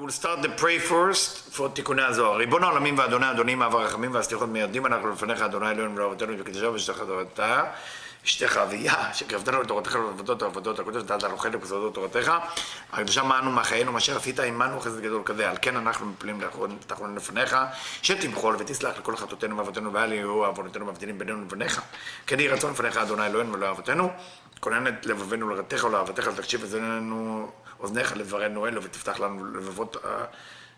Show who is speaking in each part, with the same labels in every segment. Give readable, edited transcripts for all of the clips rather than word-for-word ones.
Speaker 1: We'll start the pray first for Tikkunei Zohar. ריבון העולמים ואדוני אדונים, אב הרחמים והסליחות מיידים אנחנו לפניך, אדוני אלוהינו ולאבותינו וקדושה ושתך תורתה, אשתך אביה, שקרבתנו לתורתך ולעבודות העבודות הקודש ונתת לנו חלק בסודות תורתך, הקדושה מענו מחיינו, מה אשר עשית עמנו חסד גדול כזה, על כן אנחנו מפלים תחתונים לפניך, שתמחול ותסלח לכל חטאותינו ואבותינו ואל יהיו עוונותינו מבדילים בינינו לבניך, כן יהי רצון לפניך אדוני אלוהינו ולאבותינו, כונן את לבבינו לרתך ולאהבתך, תקשיב אזנינו אוזניך לדברנו אלו ותפתח לנו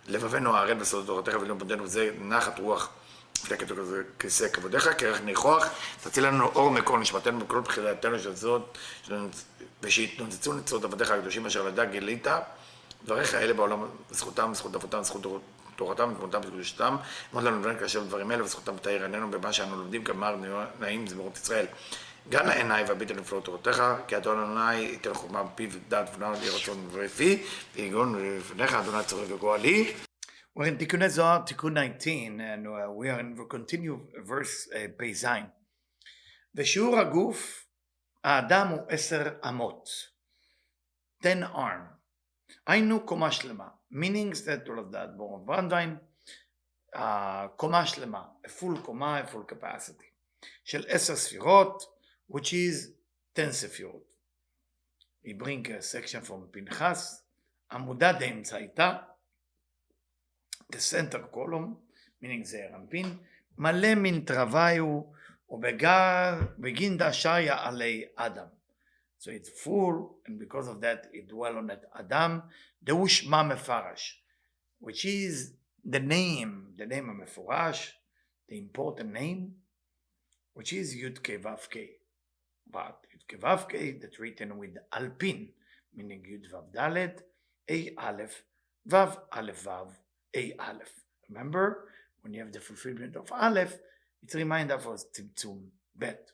Speaker 1: לבבינו הערל בסודות תורתך ולמודנו וזה נחת רוח כתוב כזה כיסא כבודיך, כרך ניחוח, תציל לנו אור מקור נשמתנו בכל בחילתנו של זאת, ושיתנוצצו ניצות עבדיך הקדושים אשר לדע גילית, דבריך האלה בעולם, זכותם, זכות אבותם, זכות תורתם, תמותם וקדושתם, מאוד לנו לבן כאשר דברים אלה, וזכותם תאיר עינינו במה שאנו לומדים כמר נעים זמירות ישראל. גן לעיניי והביט על נפלאות תורתך, כי אדון אדוני ייתן חוכמה בפיו ודעת ונער לי רצון ופי, ויגון לפניך אדוני צורך וגואלי. We're in Tikkunei Zohar, Tikkun 19, and we'll continue verse Pei-Zayin. ושיעור הגוף, האדם הוא 10 אמות, 10 arm. היינו קומה שלמה, meaning that all of that born of Brandwein, קומה שלמה, a full קומה, a full capacity, של 10 ספירות, which is 10 ספירות. We bring a section from פנחס, עמודה דאמצעיתה, the center column, meaning זה רמפין, מלא מן תרוויו ובגין דשיה עלי אדם. So it's full, and because of that it dwell on it Adam, דהו שמה מפרש, which is the name המפורש, the important name, which is Yud-Kei Vav-Kei. But Yud-Kei Vav-Kei that's written with Alpin, meaning Yud Vav Dalet, A Aleph, Vav Aleph Vav, A Aleph. Remember, when you have the fulfillment of Aleph, it's a reminder of Tzimtzum Bet.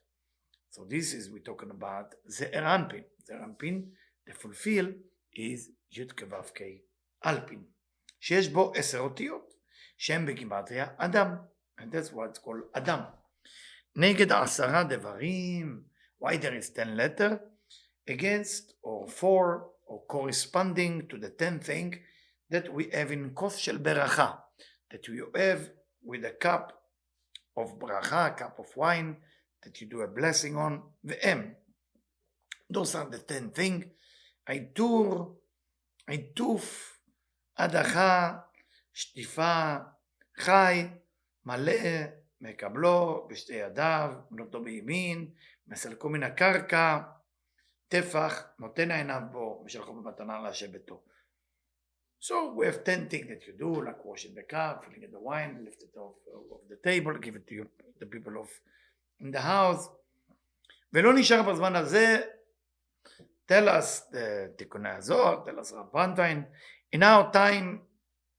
Speaker 1: So this is, we're talking about Ze'er Anpin. Ze'er Anpin, the fulfill is Yud-Kei Vav-Kei Alpin. שיש בו 10 אותיות, שהם בגימטריה אדם. And that's what's called אדם. נגד 10 דברים, why there is 10 letter, against or for or corresponding to the 10 thing that we have in כוס של ברכה, that you have with a cup of ברכה, a cup of wine, that you do a blessing on, והם. Those are the 10 things. עיטור, עיטוף, הדחה, שטיפה, חי, מלא, מקבלו בשתי ידיו, נותו בימין, מסלקו מן הקרקע, טפח, נותן עיניו בו, משלחו במתנה להשם ביתו. So we have 10 things that you do, like washing the cup, filling the wine, lift it off the table, give it to the people of in the house. ולא נשאר בזמן הזה, tell us the Tikkunei Zohar, tell us Rabbantain, in our time,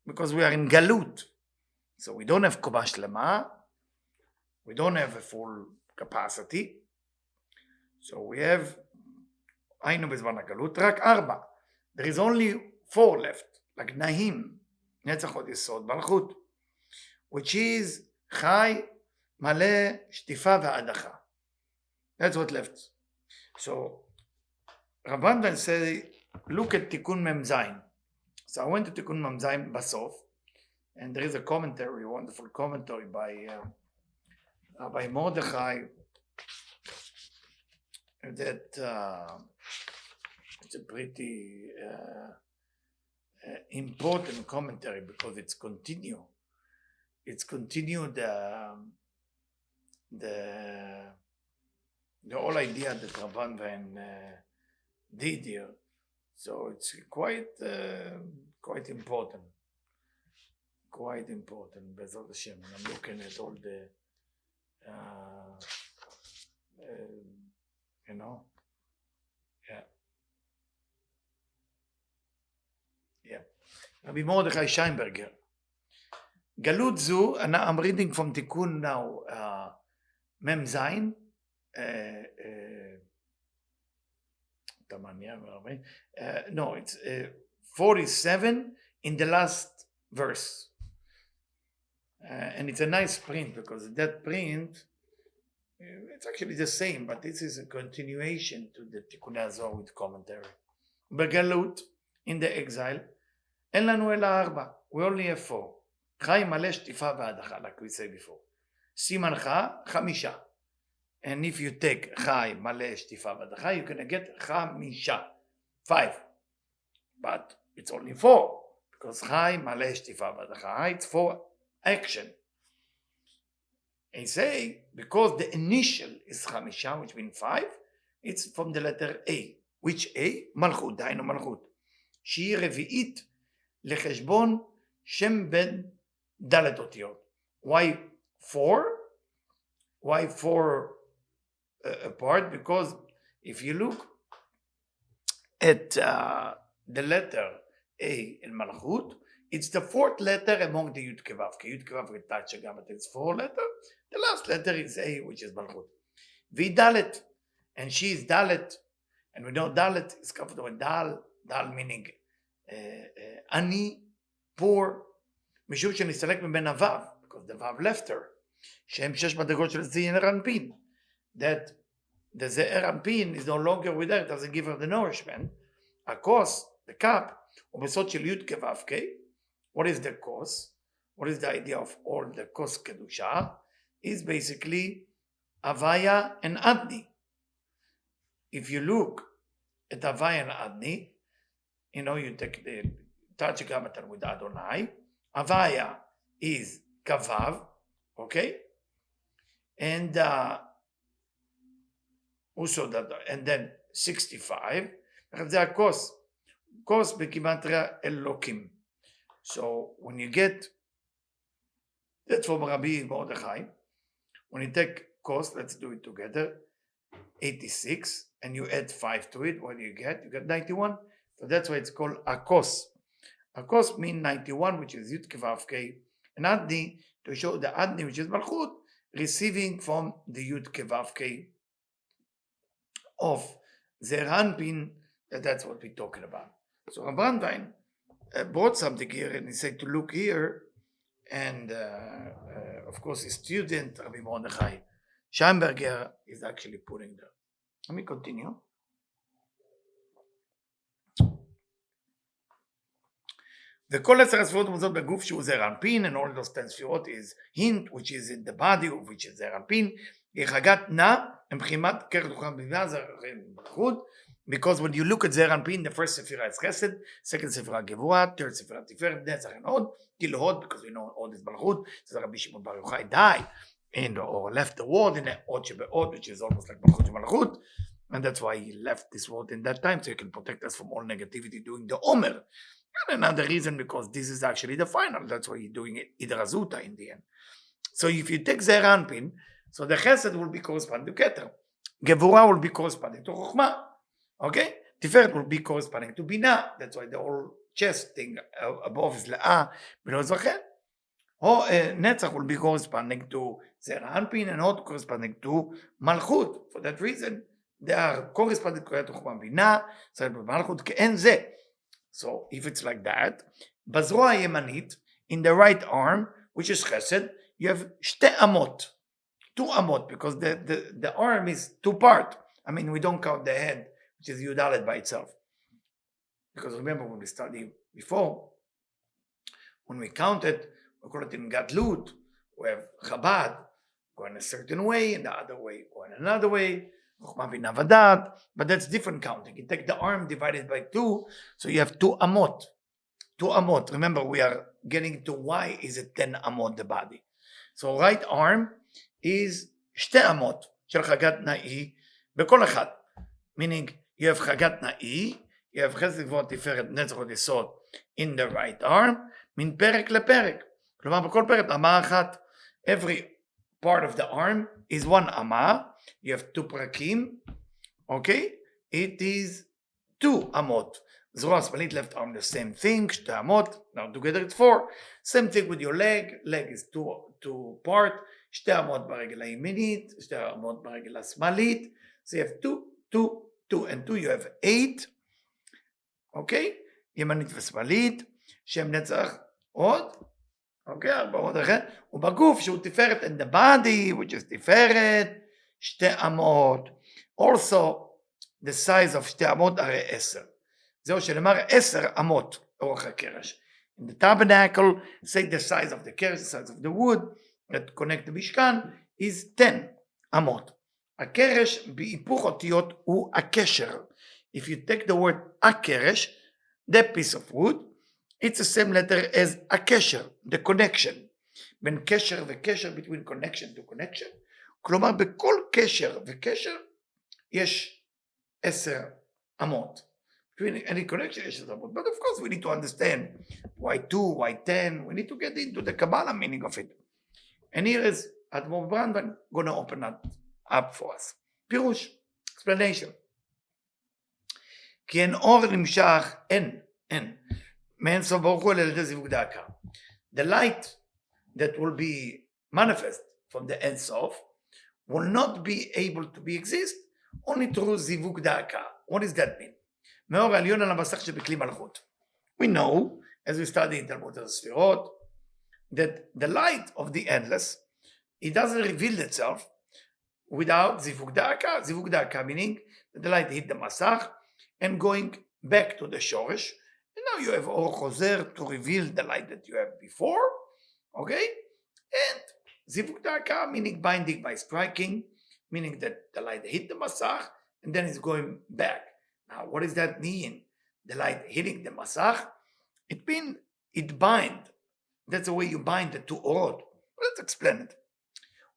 Speaker 1: because we are in Galut, so we don't have קומה שלמה, we don't have a full capacity, so we have, היינו בזמן הגלות, רק 4. There is only 4 left. like נעים, נצח עוד יסוד, מלכות, which is חי, מלא, שטיפה והדחה. That's what left. So, Rabbandan say, look at תיקון ממזין. So I went to תיקון ממזין בסוף, and there is a commentary, a wonderful commentary by Mordechai, that it's a pretty important commentary because it's continued the whole idea that Rabban Van did here. So it's quite important. Bezrat Hashem. And I'm looking at all the Rabbi Mordechai Scheinberger. גלות זו, I'm reading from תיקון now, מם זין, no, it's 47 in the last verse. And it's a nice print because that print, it's actually the same, but this is a continuation to the Tikkunei Zohar with commentary. בגלות, in the exile, אין לנו אלא 4. We only have 4. חי מלא שטיפה והדחה, like we said before. סימנך 5. And if you take חי מלא שטיפה והדחה, you can get 5. 5. But it's only 4. Because חי מלא שטיפה והדחה, it's for action. And say, because the initial is 5, which means 5, it's from the letter A. Which A? מלכות, דהיינו מלכות. שהיא רביעית לחשבון שם בן ד' אותיות. Why 4? Why 4 apart? Because if you look at the letter A in Malchut, it's the 4th letter among the Yud Kevav. Yud Kevav we touch again, but it's 4 letters. The last letter is A, which is Malchut. V Dalet, and she is Dalet, and we know Dalet is covered with Dal. Dal meaning ani, poor. משום שנסתלק מבין הוו, because the Vav left her. שהם 6 מדרגות של זעיר אנפין. That the זעיר אנפין is no longer with her, it doesn't give her the nourishment. הכוס, the cup, הוא בסוד של י' כו' כ'. What is the כוס? What is the idea of all the כוס קדושה? Is basically Avaya and Adni. If you look at Avaya and Adni, you know, you take the touch Gamatar with Adonai. Avaya is Kavav, okay? And also that, and then 65. זה הכוס. כוס בגימטריה אלוקים. So when you get, that's from Rabbi Mordechai. When you take kos, let's do it together, 86, and you add 5 to it, what do you get? You get 91. So that's why it's called a kos. A kos means 91, which is Yud Kevav K, and Adni, to show the Adni, which is Malchut, receiving from the Yud Kevav K of Zeranpin. That's what we're talking about. So Rabbanwein brought something here, and he said to look here, and of course his student Rabbi Mordechai Scheinberger is actually putting there. Let me continue. וכל 10 הספירות מוזות בגוף שהוא זעיר אנפין, and all those 10 ספירות is hint, which is in the body, which is זעיר אנפין, היא חגת נע, הם בחימת כרך דוכן בבינה, זה מלכות, because when you look at זעיר אנפין, the first ספירה is חסד, second ספירה גבורה, third ספירה תפארת, נצח and הוד, till הוד, because we know הוד is מלכות, זה רבי שמעון בר יוחאי died, and or left the world in the הוד שבהוד, which is almost like מלכות שמלכות, and that's why he left this world in that time, so he can protect us from all negativity doing the Omer. And another reason, because this is actually the final, that's why you're doing it Idrazuta in the end. So if you take Zeir Anpin, so the Chesed will be corresponding to Keter, Gevurah will be corresponding to Chokhmah, okay? Tiferet will be corresponding to Binah, that's why the whole chest thing above is Le'ah, below is Rachel. Or Netzach will be corresponding to Zeir Anpin and Hod corresponding to Malchut. For that reason, they are corresponding to Chokhmah Binah, so Malchut Ke'en Zeh. So if it's like that, Bazroa Yemanit, in the right arm, which is Chesed, you have Shte Amot, 2 Amot, because the arm is 2 part. I mean, we don't count the head, which is Yudalet by itself. Because remember when we studied before, when we counted, we call it in Gadlut, we have Chabad, going a certain way, and the other way, going another way. But that's different counting. You take the arm divided by 2, so you have 2 amot. 2 amot. Remember, we are getting to why is it 10 amot the body. So right arm is 2 amot של חגת נאי בכל אחד. Meaning you have חגת נאי, you have חסד גבוה תפארת נצח וד in the right arm, מן פרק לפרק. כלומר בכל פרק אמה אחת. Every part of the arm is 1 amah. You have 2 prakim, okay? It is 2 amot. Zroa Spalit left arm, the same thing, 2 amot. Now together it's 4. Same thing with your leg. Leg is 2 part. 2 amot ברגל הימינית, 2 amot ברגל השמאלית. So you have 2, 2, 2, and 2 you have 8. Okay? ימנית ושמאלית, שם נצח עוד. Okay, 4 אחר. ובגוף שהוא תפארת in the body, which is תפארת, 2 אמות. Also, the size of 2 אמות הרי 10. זהו שנאמר 10 אמות אורך הקרש. In the tabernacle, say the size of the keresh, the size of the wood that connect the Mishkan is 10 amot. הקרש בהיפוך אותיות הוא הקשר. If you take the word הקרש, that piece of wood, it's the same letter as הקשר, the connection. בין קשר וקשר, between connection to connection. כלומר, בכל קשר וקשר יש 10 אמות. Between any connection יש 10 אמות. But of course we need to understand why 2, why 10. We need to get into the Kabbalah meaning of it. And here is Admor Brandman going to open that up for us. פירוש, explanation. כי אין אור נמשך, אין. מאין סוף ברוך הוא אלא על ידי זיווג דאקה. The light that will be manifest from the Ein Sof will not be able to be exist only through זיווג דאקה. What does that mean? מאור העליון על המסך שבכלי מלכות. We know, as we study in תלמוד הספירות, that the light of the endless, it doesn't reveal itself without zivug da'aka. Zivug da'aka meaning that the light hit the masach and going back to the shoresh. And now you have or chozer to reveal the light that you have before. Okay? And zivug da'aka meaning binding by striking, meaning that the light hit the masach and then it's going back. Now what does that mean? The light hitting the masach? It means it bind. That's the way you bind the two orot. Let's explain it.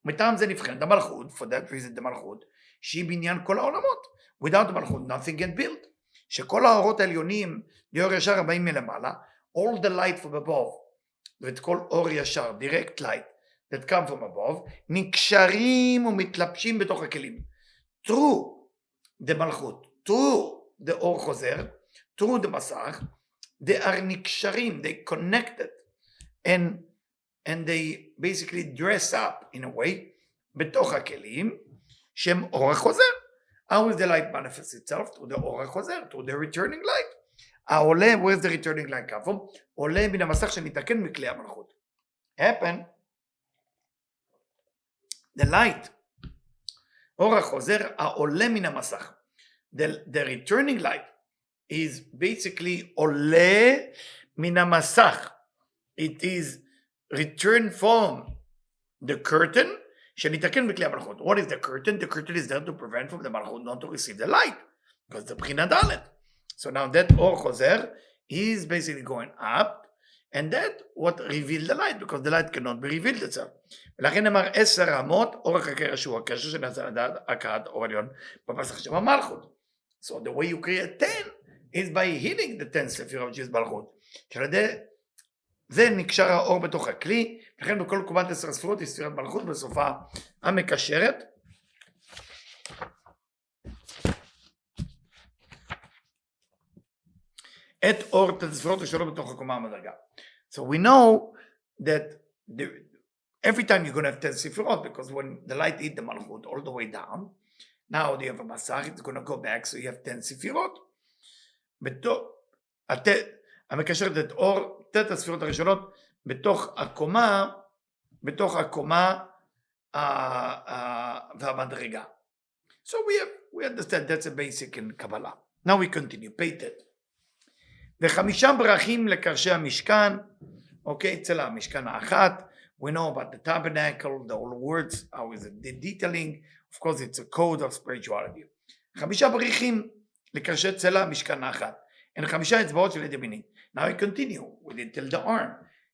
Speaker 1: מטעם זה נבחנת המלכות, for that reason the מלכות, שהיא בניין כל העולמות. Without the מלכות, nothing can build. שכל האורות העליונים, לאור ישר הבאים מלמעלה, all the light from above, ואת כל אור ישר, direct light, that come from above, נקשרים ומתלבשים בתוך הכלים. Through the מלכות, through the אור חוזר, through the מסך, they are נקשרים, they connected, and they basically dress up in a way בתוך הכלים שהם אור החוזר. How is the light manifest itself? Through the אור החוזר, through the returning light. העולה, where's the returning light come from? עולה מן המסך שניתקן מכלי המלכות. happen, the light, אור החוזר, העולה מן המסך. The returning light is basically עולה מן המסך. It is returned from the curtain שניתקן מכלי המלכות. What is the curtain? The curtain is there to prevent from the מלכות not to receive the light, because the בחינה ד'. So now that אור חוזר is basically going up, and that what revealed the light, because the light cannot be revealed itself. ולכן נאמר 10 אמות אורך הקרש הוא הקשר שנעשה לדעת הכאת אור עליון בפסח שם המלכות. So the way you create 10 is by hitting the 10 ספירות which is מלכות. שעל ידי זה נקשר האור בתוך הכלי, לכן בכל קומת 10 ספירות יש ספירת מלכות בסופה המקשרת. את אור הספירות השונות בתוך הקומה המדרגה. So we know that every time you're going to have 10 ספירות, because when the light hit the מלכות all the way down, now you have a מסך, it's going to go back, so you have 10 ספירות. המקשרת את אור תת הספירות הראשונות בתוך הקומה והמדרגה. So we understand that's a basic in Kabbalah. Now we continue, pay that. ו5 ברכים לקרשי המשכן, אוקיי, צלע המשכן האחת. We know about the tabernacle, the whole words, how is it, the detailing, of course it's a code of spirituality. 5 בריחים לקרשי צלע המשכן האחת. and 5 אצבעות של יד ימינית. Now we continue with it till the arm.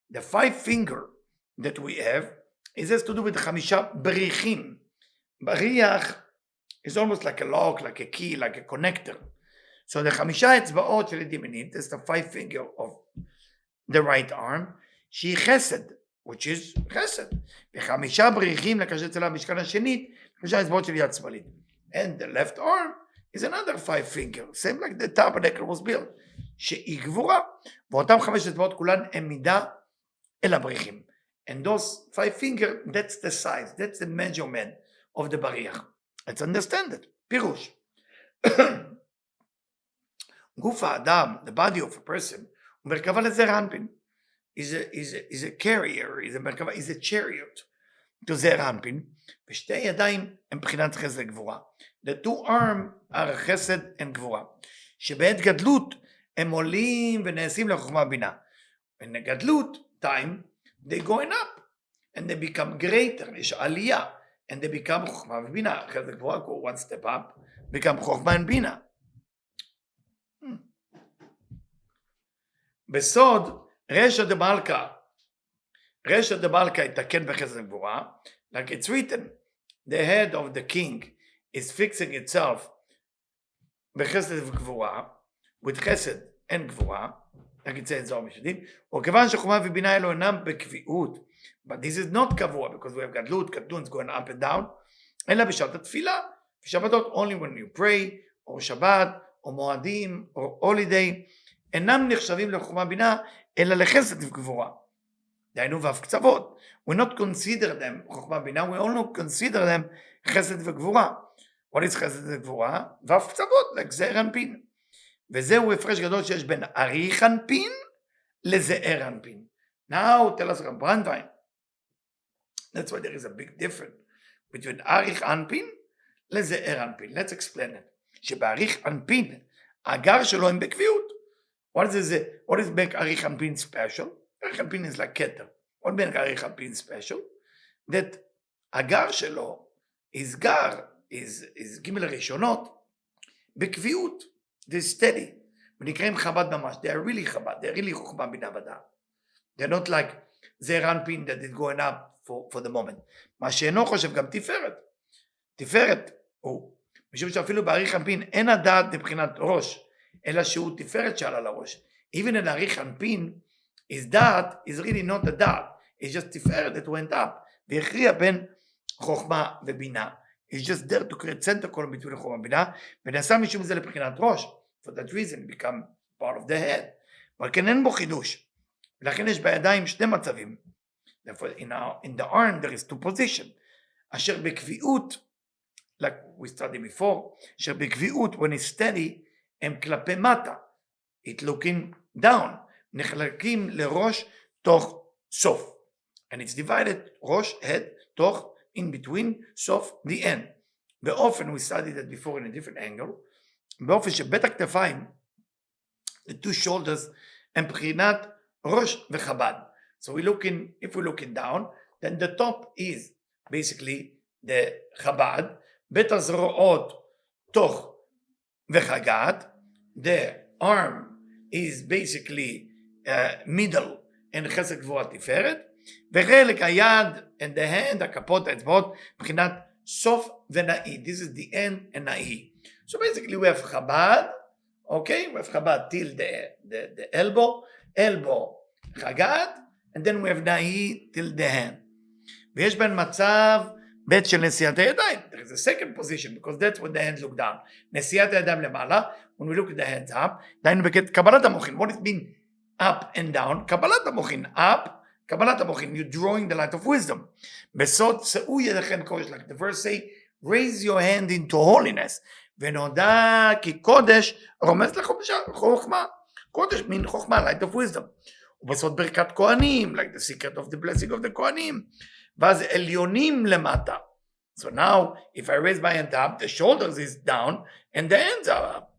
Speaker 1: The 5 finger that we have is has to do with 5 בריחים. בריח is almost like a lock, like a key, like a connector. So the 5 אצבעות של יד ימינית is the 5 finger of the right arm, שהיא חסד, which is חסד. ו5 בריחים לקרשי צלע המשכן השנית, 5 אצבעות של יד שמאלית. And the left arm is another 5 finger, same like the tabernacle was built, שהיא גבורה, ואותם 5 אצבעות כולן הם מידה אל הבריחים. And those 5 finger, that's the size, that's the measurement of the בריח. Let's understand it. פירוש. גוף האדם, the body of a person, הוא מרכבה לזר אנפין. is a carrier, is a chariot to זר אנפין, ושתי ידיים הם בחינת חסד וגבורה. The 2 arms are חסד and גבורה. שבעת גדלות הם עולים ונעשים לחוכמה בינה. in the Gadlut time, they're going up, and they become greater, יש עלייה, and they become חוכמה ובינה, אחרי זה גבוהה, go one step up, become חוכמה and בינה. בסוד, רשע דמלכה יתקן בחסד וגבורה, like it's written, the head of the king is fixing itself בחסד וגבורה, with חסד and גבורה, like it says in זוהר משדים, וכיוון שחוכמה ובינה אלו אינם בקביעות, but this is not קבוע, because we have גדלות, קטנון, going up and down, אלא בשעת התפילה, בשבתות, only when you pray, או שבת, או מועדים, או holiday, אינם נחשבים לחוכמה בינה, אלא לחסד וגבורה. דהיינו ואף קצוות. We not consider them חוכמה בינה, we only consider them חסד וגבורה. What is חסד וגבורה? ואף קצוות, like זעיר אנפין. וזהו הפרש גדול שיש בין אריך אנפין לזעיר אנפין. Now tell us Rab Brandwein. That's why there is a big difference between אריך אנפין לזעיר אנפין. Let's explain it. שבאריך אנפין, הגר שלו הם בקביעות. What is make אריך אנפין special? אריך אנפין is like keter. What make אריך אנפין special? That הגר שלו is גר, is גימל ראשונות, בקביעות. They're steady. ונקראים חב"ד ממש. They are really חב"ד. They are really חוכמה בינה ודעת. They're not like זעיר אנפין that is going up for the moment. מה שאינו חושב גם תפארת. תפארת הוא, משום שאפילו באריך אנפין אין הדעת מבחינת ראש, אלא שהוא תפארת שעלה לראש. Even in אריך אנפין, his דעת is really not a דעת. It's just תפארת that went up. והכריע בין חוכמה ובינה. It's just there to create center column between חוכמה ובינה, ונעשה משום זה לבחינת ראש. For that reason, become part of the head. אבל כן אין בו חידוש. ולכן יש בידיים שני מצבים. Therefore, in the arm there is two positions. אשר בקביעות, like we studied before, אשר בקביעות, when it's steady, הם כלפי מטה. It looking down. נחלקים לראש תוך סוף. And it's divided, ראש, head, תוך, in between, סוף, the end. באופן, we studied that before in a different angle, באופן שבית הכתפיים, the two shoulders, הם בחינת ראש וחב"ד. So if we're looking down, then the top is basically the חב"ד, בית הזרועות תוך וחג"ד, the arm is basically middle and חסד גבוה תפארת, וחלק היד and the hand, הכפות, האצבעות, מבחינת סוף ונאי. This is the end and נאי. So basically we have חב"ד, okay, we have חב"ד till the elbow, חג"ד, and then we have נאי till the hand. ויש בין מצב בית של נשיאת הידיים. There is a second position, because that's when the hands look down. נשיאת הידיים למעלה, when we look at the hands up, דהיינו בקטע קבלת המוחין. What does it mean up and down? קבלת המוחין, up, קבלת המוחין, you're drawing the light of wisdom. בסוד שאו ידיכם קודש, like the verse say, raise your hand into holiness. ונודע כי קודש רומז לחוכמה. קודש mean חוכמה, light of wisdom. ובסוד ברכת כהנים, like the secret of the blessing of the כהנים. ואז עליונים למטה. So now, if I raise my hand up, the shoulders is down, and the hands are up.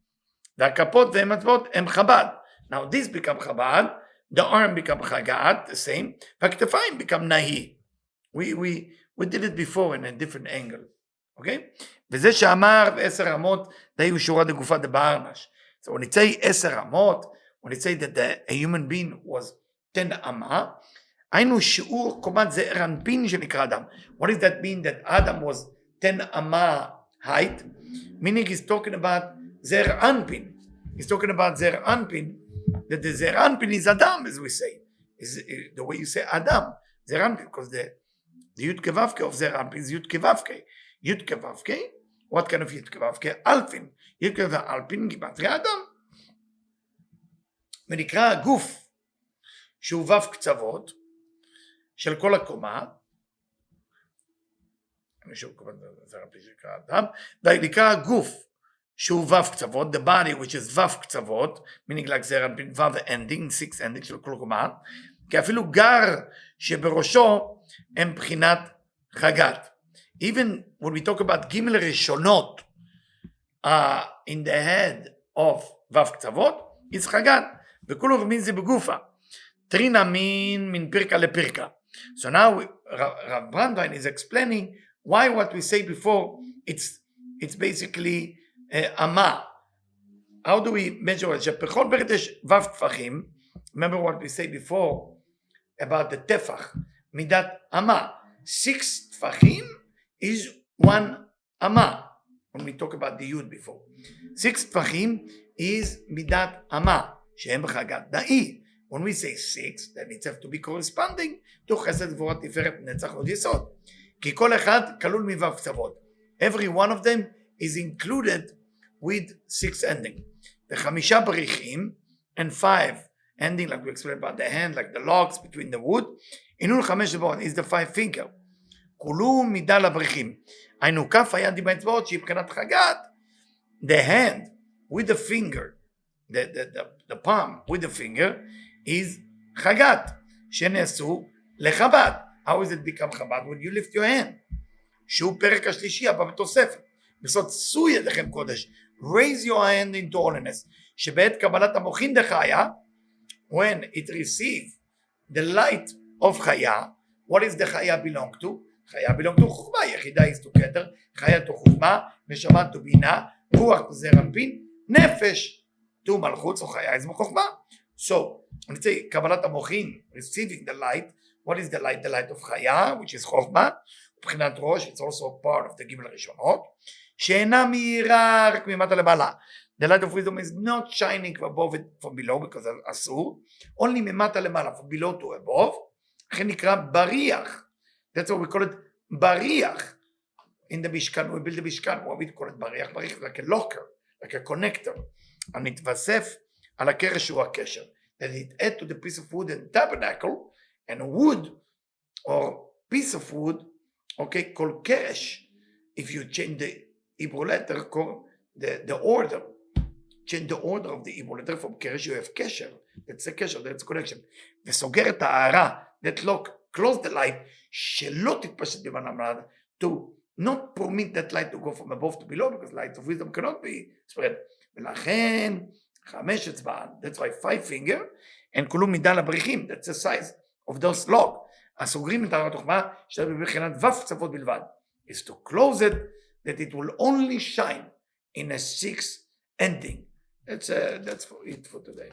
Speaker 1: והכפות והן אצבעות הם חב"ד. Now this become חב"ד, the arm become חג"ד, the same, והכתפיים become נאי. We did it before in a different angle. Okay? וזה שאמר 10 אמות, דהיו שורה דגופה דבארנש. So when it say 10 אמות, when it say that a human being was 10 אמה, היינו שיעור קומת זעיר אנפין שנקרא אדם. What does that mean that Adam was 10 אמה height? Meaning he's talking about זעיר אנפין. He's talking about זעיר אנפין, that the זעיר אנפין is Adam, as we say. Is the way you say Adam. זעיר אנפין, because the י' כו' of זעיר אנפין is י' כו'. י' כו', what kind of י' כו'? אלפין. י' כו' אלפין גימטריה אדם. ונקרא הגוף, שהוא ו' קצוות, של כל הקומה, ונקרא הגוף שהוא ו' קצוות, the body which is ו' קצוות, meaning like זעיר אנפין ו' ending, 6 ending של כל קומה, כי אפילו גר שבראשו הם בחינת חג"ד. Even when we talk about גימל ראשונות in the head of ו' קצוות, it's חג"ד, וכולו מבין זה בגופה. Trina min pirka lepirka. So now Rav Brandwein is explaining why what we say before, it's basically ama. How do we measure it? שבכל ברד יש ו' טפחים. Remember what we said before about the tefach, midat ama. 6 tfachim is 1 ama. When we talk about the yud before, 6 tfachim is midat ama, שהם בחגת דאי. When we say 6, then it have to be corresponding to חסד גבורת תפארת נצח עוד יסוד. כי כל אחד כלול מו' קצוות. Every one of them is included with 6 ending. וחמישה בריחים and 5 ending, like we explained about the hand, like the logs between the wood. עינון 5 אצבעות is the 5 finger. כולו מידה לבריחים. היינו כף היד עם האצבעות שהיא מבחינת חגת, the hand with the finger, the palm with the finger is חגת, שנעשו לחב"ד. How is it become חב"ד? When you lift your hand. שהוא פרק השלישי הבא בתוספת. בסוד שאו ידיכם קודש. Raise your hand into holiness. שבעת קבלת המוחין דחיה, when it receives the light of חיה, what is the חיה belong to? חיה belong to חוכמה, יחידה is to כתר, חיה to חוכמה, נשמה to בינה, רוח to זרע אנפין, נפש to מלכות, so חיה is חוכמה. So, let's say קבלת המוחין, receiving the light, what is the light? The light of חיה, which is חוכמה, מבחינת ראש, it's also part of the גימל הראשונות, שאינה מאירה רק ממטה למעלה. The light of wisdom is not shining above it from below, because אסור, only ממטה למעלה, from below to above, לכן נקרא בריח. That's what we call it בריח. In the משכן, we build the משכן, what we call it בריח, בריח like a locker, like a connector, המתווסף על הקרש שהוא הקשר. That it add to the piece of wood and tabernacle, and wood, or piece of wood, okay, called קרש. If you change the Hebrew letter, the order, change the order of the Hebrew letter from קרש, you have קשר, that's a קשר, that's a connection. וסוגר את הערה, that lock, close the light, שלא תתפשט במעלה למעלה, to not permit that light to go from above to below, because light of wisdom cannot be spread. ולכן 5 אצבע, that's why 5 finger, and כולו מידה לבריחים, that's the size of those log. הסוגרים את הערת החוכמה, שאתה בבחינת ו' קצוות בלבד, is to close it, that it will only shine in a 6 ending. That's for it for today.